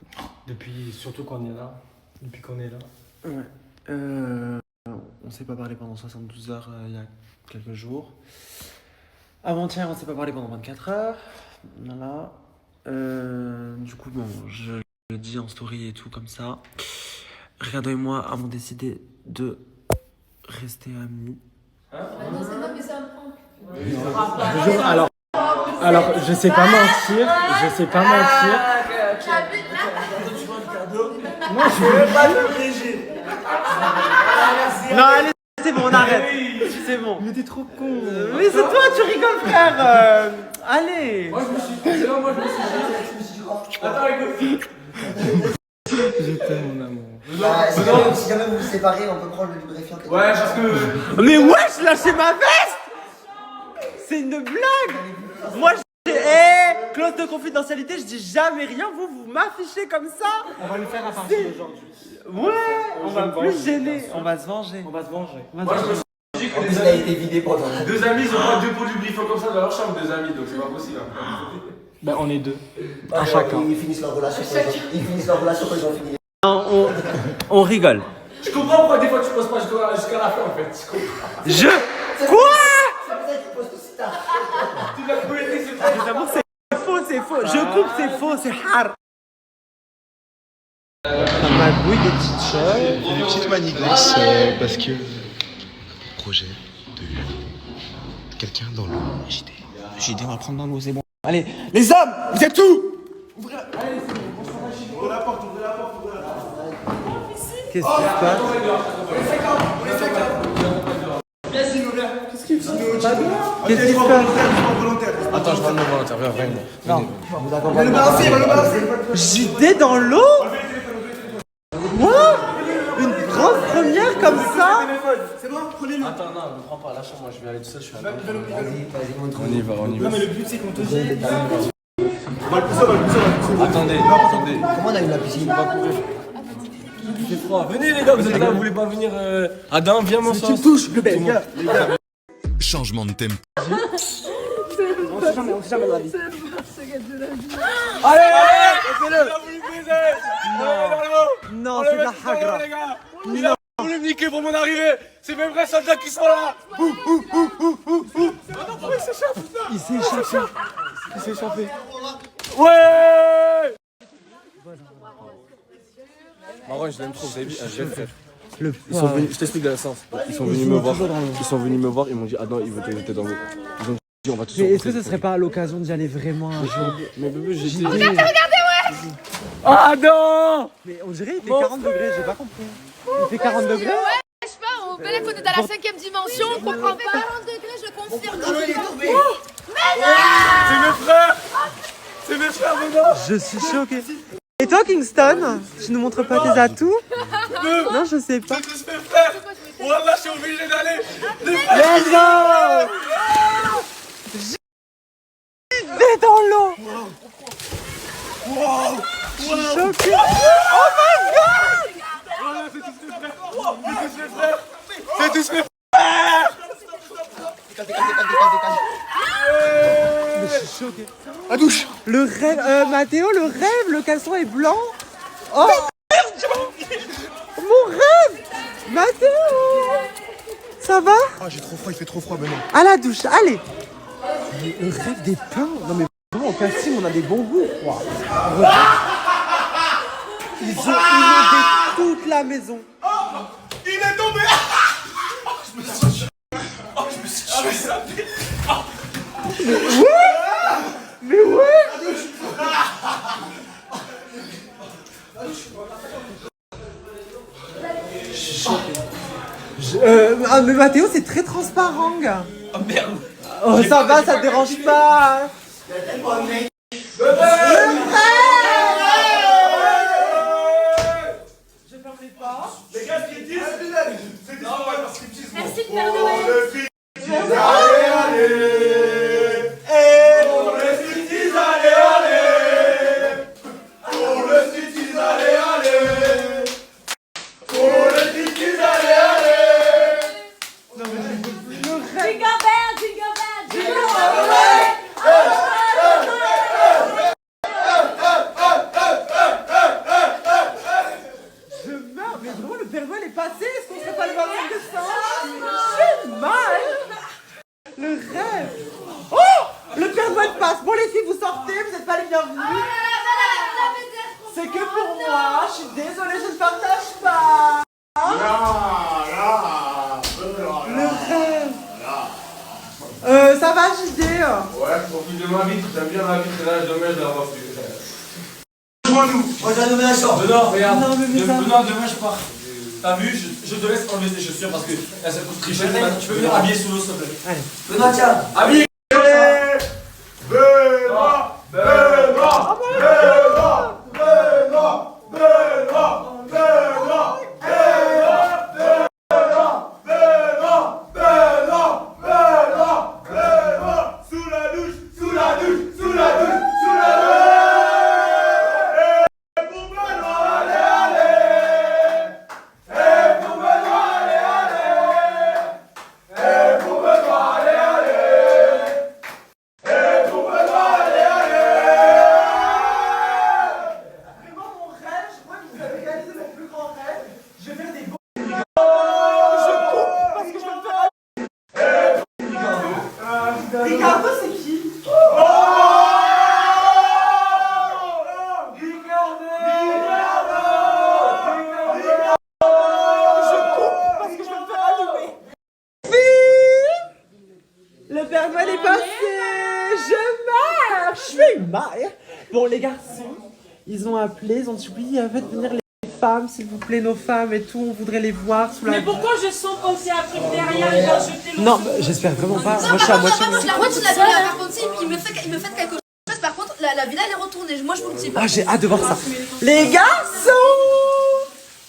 Surtout qu'on est là. Depuis qu'on est là. Ouais. On s'est pas parlé pendant 72 heures il y a quelques jours. Avant-hier, on s'est pas parlé pendant 24 heures. Voilà. Du coup, bon, je le dis en story et tout comme ça. Ricardo et moi avons décidé de rester amis. Alors, je sais pas mentir. Non, je veux pas le Non, allez, c'est bon, on arrête. C'est bon. Mais t'es trop con. Oui, c'est toi, tu rigoles, frère. Allez. Moi, je me suis dit. Attends, écoute. Je t'aime, mon amour. Si jamais vous vous séparez, on peut prendre le lubrifiant. Ouais, parce que. Mais wesh, lâchez ma veste. C'est une blague. Moi, clause de confidentialité, je dis jamais rien. Vous m'affichez comme ça. On va le faire à partir d'aujourd'hui. Ouais, on va plus gêner. On va se venger. On va se venger. Moi, je me suis dit que En plus, il a été vidé pendant. deux amis, ils ont pas deux pots de lubrifiant comme ça dans leur chambre, deux amis, donc c'est pas possible. Ben, on est deux. À chacun. Ils finissent leur relation quand ils ont fini. On rigole. Je comprends pourquoi des fois tu poses pas jusqu'à la fin en fait. Je comprends. Quoi? C'est pour ça qu'ils posent aussi tard. Tu l'as connecté, c'est Les amours, c'est faux, c'est faux. Je coupe, c'est faux, c'est hard. On magouille des petites choses. Une petite manigance parce que projet de quelqu'un dans l'eau. JD, on va prendre dans l'eau, c'est bon. Allez, les hommes, vous êtes où? Qu'est-ce qui se passe? Qu'est-ce qui se passe? Attends, je vais le volontaire, viens. Non. JD dans l'eau? Quoi? Une grande première comme ça? Attends, non, ne prends pas, lâche-moi, je vais aller tout seul, je suis à Vas-y, montre. On y va. Non, mais le but, c'est qu'on te jette. Attendez. Comment on a eu la piscine? Il fait froid. Venez les gars, vous êtes là, vous voulez pas venir Adam, viens mon sang. touches, le bel gars. Changement de thème. On sait jamais de la vie. Allez, Non, c'est de la hagra. Il a voulu me niquer pour mon arrivée. C'est mes vrais soldats qui sont là. Il s'est échappé. Ouais. Marwan, je l'aime trop, vous avez vu, un jeune frère. Ils sont venus, je t'explique la sens. Ils sont venus me voir, ils m'ont dit Adam, il veut t'inviter dans l'eau. Ils ont dit on va tous. Mais est-ce que ce serait pas l'occasion d'y aller vraiment un jour? Mais bébé, j'ai dit. Regardez, Adam. Mais on dirait il fait 40 degrés, j'ai pas compris. Il fait 40 degrés? Ouais, je sais pas, on est dans la 5ème dimension, on comprend pas. 40 degrés, je confirme. C'est mes frères, maintenant. Je suis choqué. Et toi, Kingston, tu nous montres pas tes atouts? Non, je sais pas. C'est tous mes frères. Wallah, je suis obligé d'aller. Let's go! JD dans l'eau! Je suis choqué! Oh my god! C'est tous mes frères. Mais je suis choquée. La douche. Le rêve, Mathéo, le rêve, le caleçon est blanc. Oh mon rêve, Mathéo. Ça va? Ah, j'ai trop froid, il fait trop froid maintenant. À la douche, allez. Le rêve des pains. Non mais vraiment au casting, on a des bons goûts. Wow. Ils ont inondé toute la maison. Il est tombé. Je me suis sapé. Mais ouais. Mais Mathéo, c'est très transparent, gars. Oh merde. Oh, ça va, ça te dérange pas. Je ferme les portes. Les gars, striptease. C'est des striptease. Merci de Père Noël. Allez, allez. Pour le striptease, allez, allez. Pour le striptease, allez, allez. Pour le striptease, allez, allez. Jingle bell, jingle bell, jingle bell. Je meurs, mais vraiment le Père Noël est passé. Est-ce qu'on serait pas le 25 décembre? J'ai mal. Le rêve. Oh, le Père Noël passe. Bon les filles, vous sortez, vous n'êtes pas les bienvenus. C'est que pour moi. Je suis désolée, je ne partage pas. Le rêve. Ça va, JD? Ouais, je profite de ma vie, j'aime bien ma vie, c'est là, demain je la revois plus. Rejoins-nous. Rejoins-nous la chambre. Benoît, regarde. Non, mais ça- Benoît, demain je pars. T'as vu, je te laisse enlever tes chaussures parce que là ça coûte très cher. Tu peux venir habiller sous l'eau s'il te plaît. Allez. Benoît, tiens. Habillé. Benoît, Benoît, Benoît, Benoît, Benoît, Benoît, Benoît, sous la douche, sous la douche, sous la douche, sous la douche. Et pour Benoît, allez, allez. Et pour Benoît, allez, allez. Et pour Benoît, allez, allez. Et pour Benoît, allez, allez. Vraiment mon rêve, je crois que vous avez réalisé mon plus grand rêve. Je vais faire des beaux. Ricardo, c'est qui? Le Père Noël est passé. Je marche. Je fais une marche. Bon, les garçons, ils ont appelé, ils ont dit oui, faites venir les femmes, s'il vous plaît, nos femmes et tout. On voudrait les voir sous la. Mais pourquoi je sens comme s'il y a un truc derrière et quand je t'ai Non, j'espère vraiment pas. Moi, je suis à moitié. La moitié de la villa, par contre, si, il me fait quelque chose. Par contre, la villa, elle est retournée. Moi, je vous le dis pas. Ah, j'ai hâte de voir ça. Les garçons,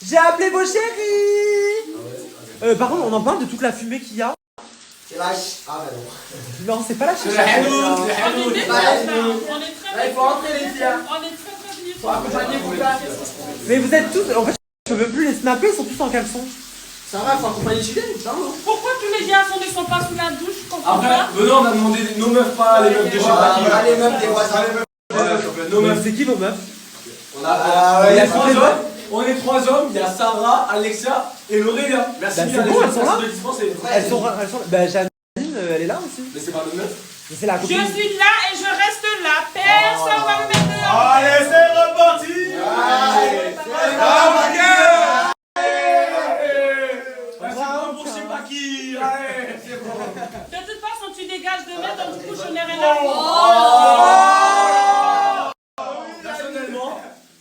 j'ai appelé vos chéris. Par contre, on en parle de toute la fumée qu'il y a. C'est la Ah, bah non. Non, c'est pas la C'est chicha. la Hanoun, On est c'est très la bien. Hanoun. On est très Là, il faut rentrer les filles. On est très bien. Faut accompagner vos gars. Mais vous êtes tous. En fait, je peux même plus les snapper, ils sont tous en caleçon. Ça va, faut accompagner JD, ça va. Pourquoi tous les garçons ne sont pas sous la douche? Je comprends Après, pas. Benoît, on a demandé nos meufs, pas les meufs de chez Baki. Ah, les meufs des voisins. Nos meufs. C'est qui vos meufs? On a, il y a 3 hommes. On est 3 hommes. Il y a Sarah, Alexia et Laurélia. Merci Bah, bien. c'est bon, elles sont là. de dispenser. Elles sont. Bah, Janine, elle est là aussi. Mais c'est pas nos meufs. Mais c'est la Je copine. suis là et je reste là. Personne va me mettre dehors. Allez, c'est reparti. Allez, Bravo pour chez Baki. Allez, c'est bon. De toute façon, tu dégages de mettre, donc du coup, je n'ai rien à dire.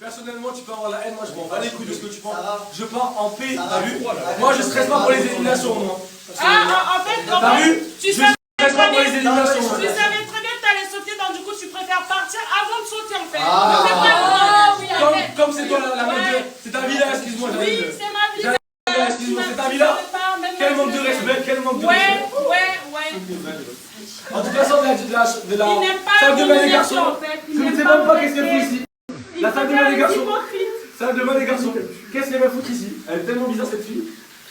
Personnellement, tu peux avoir la haine, moi je m'en bats les couilles de ce que tu penses. Je pars en paix, t'as vu? Moi je stresse pas pour les éliminations, moi. Ah, en fait, T'as vu? tu Je savais stresse pas pour les éliminations. Tu savais très bien que t'allais sauter, donc du coup, tu préfères partir avant de sauter en fait. Comme c'est toi la meuf de. C'est ta villa, excuse-moi. Oui, c'est ma vie. Excuse-moi, c'est ta villa? Quel manque de respect, quel manque de respect. Ouais. En toute façon, de la Il n'aime pas salle la de bain des domination garçons. en fait. Je ne sais même pas qu'est-ce qu'elle fout ici. La salle de bain des garçons. Salle de bain des garçons. Qu'est-ce qu'elle va foutre ici? Elle est tellement bizarre cette fille.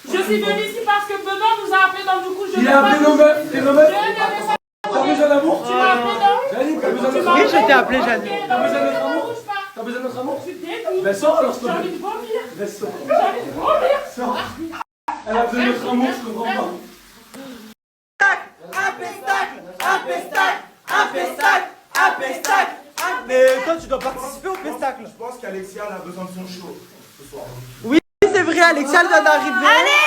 Je suis venue ici parce que Benoît nous a appelé, donc du coup je Il a appelé nos meufs, et nos meufs. T'as besoin d'amour? Tu m'as appelé, non? Janine, t'as besoin de notre Oui, amour? je t'ai appelé Janine. T'as besoin de notre amour? T'as besoin de notre amour? Ben sors alors, s'il te J'ai envie plaît. de vomir. Ben sors. J'ai envie de vomir. Sors. Elle a besoin de notre amour, je comprends pas. Un pestacle. Mais toi, tu dois participer au pestacle. Je pense qu'Alexia elle a besoin de son show ce soir. Oui, c'est vrai, Alexia, elle vient d'arriver. Allez,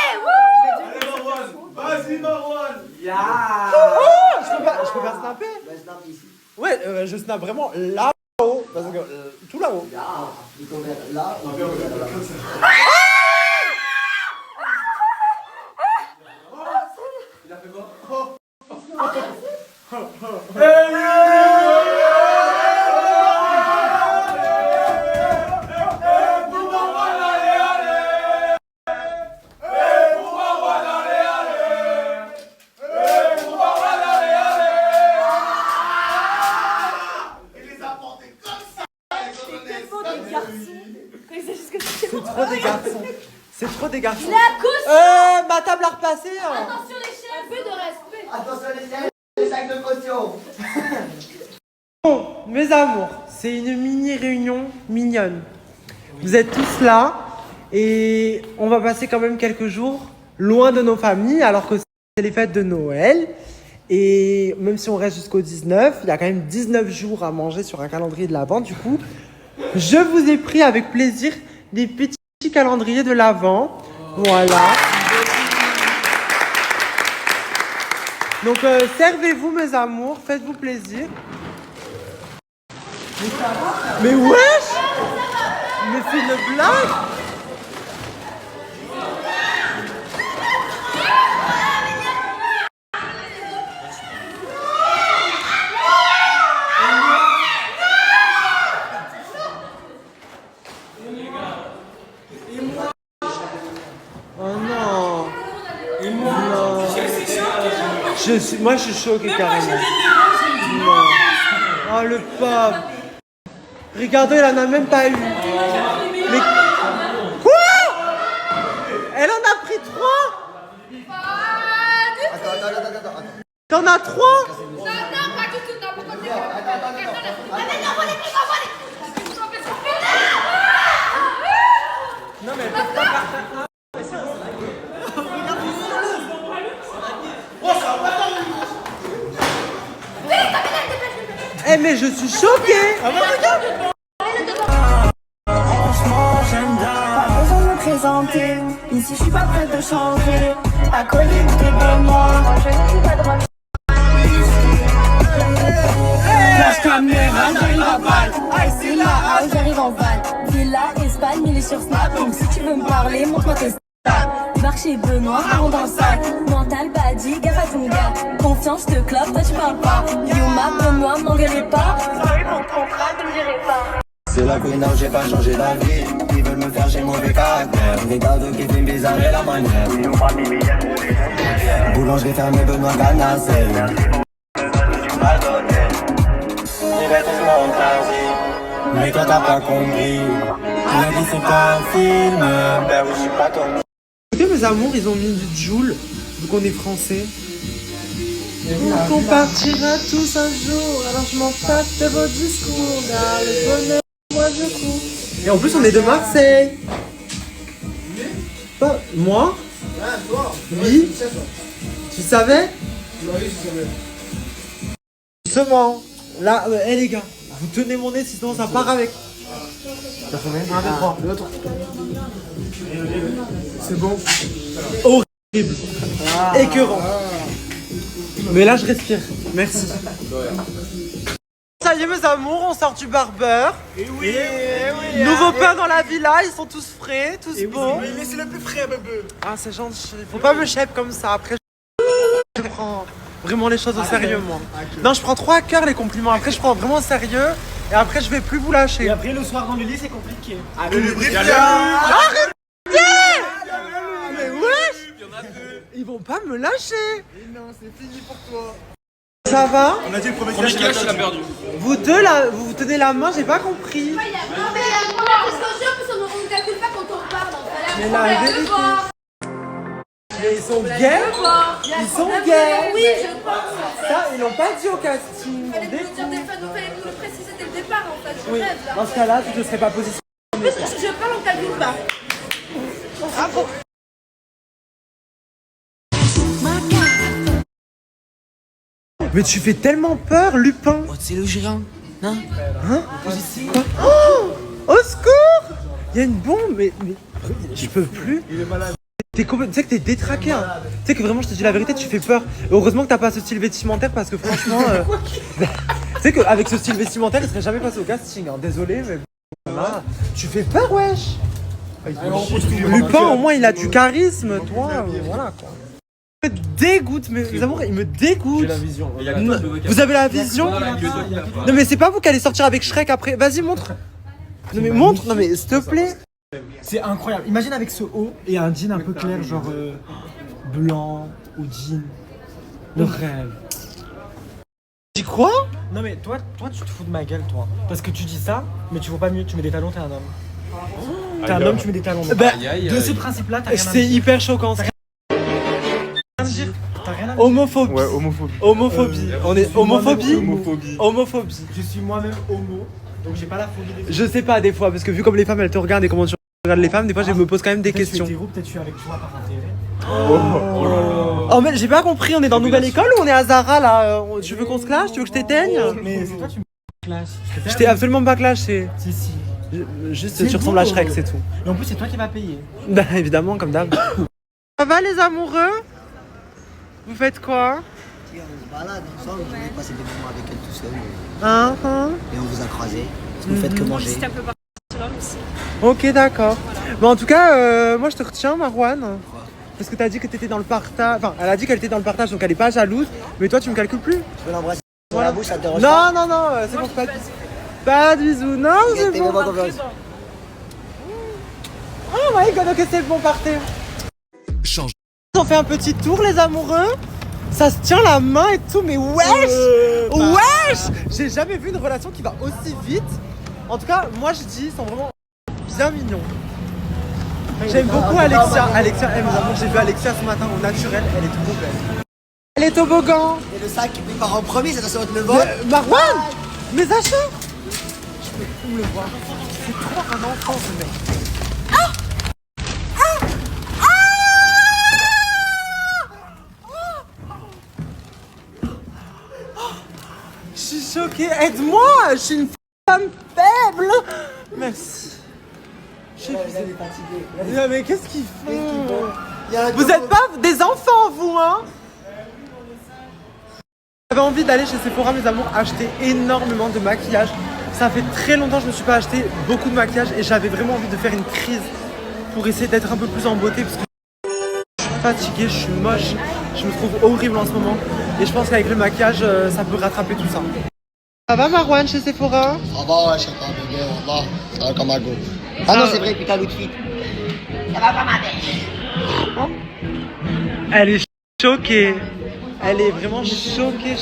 Allez Marwan, vas-y Marwan. Je peux pas snapper. Ben, snap ici. Ouais, je snap vraiment là-haut. Parce que tout là-haut. Là, il faut mettre là, on peut mettre là. Il a fait quoi? C'est trop des garçons. C'est trop des garçons. la cause. Ma table à repasser. Attention les chiens, un peu de respect. Attention les sacs de caution. Bon, mes amours, c'est une mini réunion mignonne. Vous êtes tous là et on va passer quand même quelques jours loin de nos familles alors que c'est les fêtes de Noël. Et même si on reste jusqu'au 19, il y a quand même 19 jours à manger sur un calendrier de l'Avent. Du coup, je vous ai pris avec plaisir des petits calendriers de l'Avent. Voilà. Donc, servez-vous, mes amours. Faites-vous plaisir. Mais wesh! Mais c'est une blague! Oh non! Non! Moi, je suis choqué carrément. Non. Oh, le pauvre! Regardez, elle en a même pas eu. Mais... Quoi? Elle en a pris 3? Attends. T'en as 3? Non, pas du tout, non, pourquoi tu Non, mais Eh mais je suis choquée. Franchement, j'aime bien. Pas besoin de me présenter. Ici, je suis pas prête de changer. Acolyte de Benoît. Moi, je ne suis pas droit. Flash caméra, j'arrive en balle. Aïe, c'est là, j'arrive en balle. Villa, Espagne, il est sur Snap. Donc, si tu veux me parler, montre-moi tes stats. Marché Benoît, marron dans le sac. Mental, badi, gaffe à ton gars. Confiance, te clope, toi tu parles pas. Yuma, Benoît, m'engueulez pas. Sorry pour le contrat, ne me direz pas. C'est la queen, non, j'ai pas changé d'avis. Ils veulent me faire, j'ai mauvais caractère. Des cadeaux qui filment bizarre et la manière. Boulangerie fermée, Benoît Canassé. Mais toi t'as pas compris. Tu m'as dit c'est pas un film. Ben oui, je suis pas ton. Écoutez, mes amours, ils ont mis du Joule, vu qu'on est français. Donc on partira tous un jour, alors je m'en passe de vos discours. Car le bonheur, moi je cours. Et en plus, on est de Marseille. Pas moi? Oui. Tu savais? Oui, je savais. Justement, là, les gars, vous tenez mon nez, sinon ça part avec. T'as fait 1, 2, 3. L'autre. C'est bon. Horrible. Écœurant. Mais là, je respire. Merci. Ça y est, mes amours, on sort du barbeur. Et oui. Nouveau pain dans la villa, ils sont tous frais, tous beaux. Oui, mais c'est le plus frais, bébé. Ah, c'est gentil. Faut pas me chèpe comme ça. Après, je prends vraiment les choses au sérieux, moi. Non, je prends trop à cœur les compliments. Après, je prends vraiment au sérieux. Et après, je vais plus vous lâcher. Et après, le soir dans le lit, c'est compliqué. Ah, le lubrifiant. Arrêtez! Mais wesh! Ils vont pas me lâcher. Non, c'est fini pour toi. Ça va? On a dit le premier cash, il a perdu. Vous deux là, vous vous tenez la main, j'ai pas compris. Non, mais la première discussion, on ne calcule pas quand on parle. Mais la vérité. Mais ils sont gays. Ils sont gays. Oui, je pense. Ça, ils l'ont pas dit au casting. Fallait nous le dire dès le fallait nous le préciser dès le départ en fait. Je Oui, rêve là. dans ce cas-là, tu ne serais pas positionné. En plus, je parle en calcul pas. Ah bon. Mais tu fais tellement peur, Lupin. Oh, c'est le gérant. Non. Hein? Quoi? Oh, au secours! Il y a une bombe, mais je peux plus. Il est malade. Tu sais que t'es détraqué. Hein. Tu sais que vraiment, je te dis la vérité, tu fais peur. Et heureusement que t'as pas ce style vestimentaire parce que franchement. Tu sais qu'avec ce style vestimentaire, il serait jamais passé au casting. Hein. Désolé, mais. Voilà. Tu fais peur, wesh. Lupin, au moins, il a du charisme, toi. Voilà quoi. Il me dégoûte, mais les amours, il me dégoûte. J'ai la vision. Vous avez la vision? Non, mais c'est pas vous qui allez sortir avec Shrek après. Vas-y, montre. Non, mais montre. Non, mais s'il te plaît. C'est incroyable. Imagine avec ce haut et un jean un peu clair, genre blanc ou jean. Le rêve. Tu crois? Non mais toi tu te fous de ma gueule toi. Parce que tu dis ça, mais tu vaux pas mieux. Tu mets des talons, t'es un homme. T'es un homme, tu mets des talons. Bah, de ce principe-là, t'as rien à me c'est dire. hyper choquant. T'as rien à me dire. Homophobie. Ouais, homophobie. Homophobie. On est homophobie. Homophobie. Homophobie. Je suis moi-même homo, donc j'ai pas la phobie des Je sais pas des fois, parce que vu comme les femmes elles te regardent et comment tu regardes les femmes, des fois je me pose quand même des questions. Peut-être je suis avec toi par intérêt. Oh mais j'ai pas compris, on est dans Nouvelle École ou on est à Zara là? Tu veux qu'on se clash? Tu veux que je t'éteigne? Mais c'est toi tu me clash. Je t'ai absolument pas clashé. Si. Juste tu ressembles à Shrek, c'est tout. Et en plus c'est toi qui vas payer. Bah évidemment, comme d'hab. Ça va les amoureux? Vous faites quoi? On se balade ensemble, je voulais passer des moments avec elle tout seul. Et on vous a croisé. Parce que vous faites que manger. C'était un peu Barcelone aussi. Ok, d'accord. Bon, en tout cas, moi je te retiens, Marwan. Parce que t'as dit que t'étais dans le partage. Enfin, elle a dit qu'elle était dans le partage, donc elle est pas jalouse. Mais toi, tu me calcules plus. Tu veux l'embrasser sur la bouche, ça te dérange Non, pas? non, c'est bon, pas de bisous. Non, c'est bon. Oh my god, ok, c'est bon, partez. Change. On fait un petit tour, les amoureux. Ça se tient la main et tout, mais wesh! Wesh! J'ai jamais vu une relation qui va aussi vite. En tout cas, moi je dis, ils sont vraiment bien mignons. J'aime beaucoup Alexia. Alexia, mes amours, j'ai vu Alexia ce matin au naturel, elle est trop belle. Elle est toboggan. Et le sac qui part en premier, ça doit être le vol. Marwan! Mes achats! Je peux plus me le voir. C'est trop un enfant ce mec. Je suis choquée, aide-moi! Je suis une femme faible! Merci. Je suis fatiguée. Non mais qu'est-ce qu'ils font? Vous êtes pas des enfants, vous, hein? J'avais envie d'aller chez Sephora, mes amours, acheter énormément de maquillage. Ça fait très longtemps que je ne me suis pas acheté beaucoup de maquillage et j'avais vraiment envie de faire une crise pour essayer d'être un peu plus en beauté parce que je suis fatiguée, je suis moche, je me trouve horrible en ce moment et je pense qu'avec le maquillage, ça peut rattraper tout ça. Ça va Marwan chez Sephora? Ça va, ouais, je sais pas, bébé, wallah. Ça va comme un go. Ah non, c'est vrai, putain, l'outfit. Ça va pas ma belle. Elle est choquée. Elle est vraiment choquée.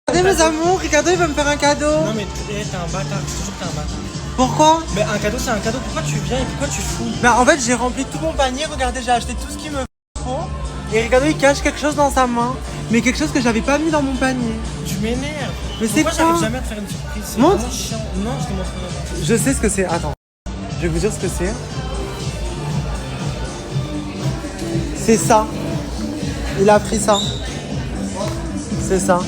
Regardez mes amours, Ricardo il va me faire un cadeau. Non mais t'es un bâtard, je te jure que t'es un bâtard. Pourquoi? Mais un cadeau c'est un cadeau, pourquoi tu viens et pourquoi tu fouilles? Bah en fait j'ai rempli tout mon panier, regardez j'ai acheté tout ce qu'il me faut. Et Ricardo il cache quelque chose dans sa main. Mais quelque chose que j'avais pas mis dans mon panier. Tu m'énerves. Mais c'est quoi? J'arrive jamais à te faire une surprise. C'est Montre. vraiment chiant. Non, je te montrerai. Je sais ce que c'est, attends. Je vais vous dire ce que c'est. C'est ça. Il a pris ça. C'est ça.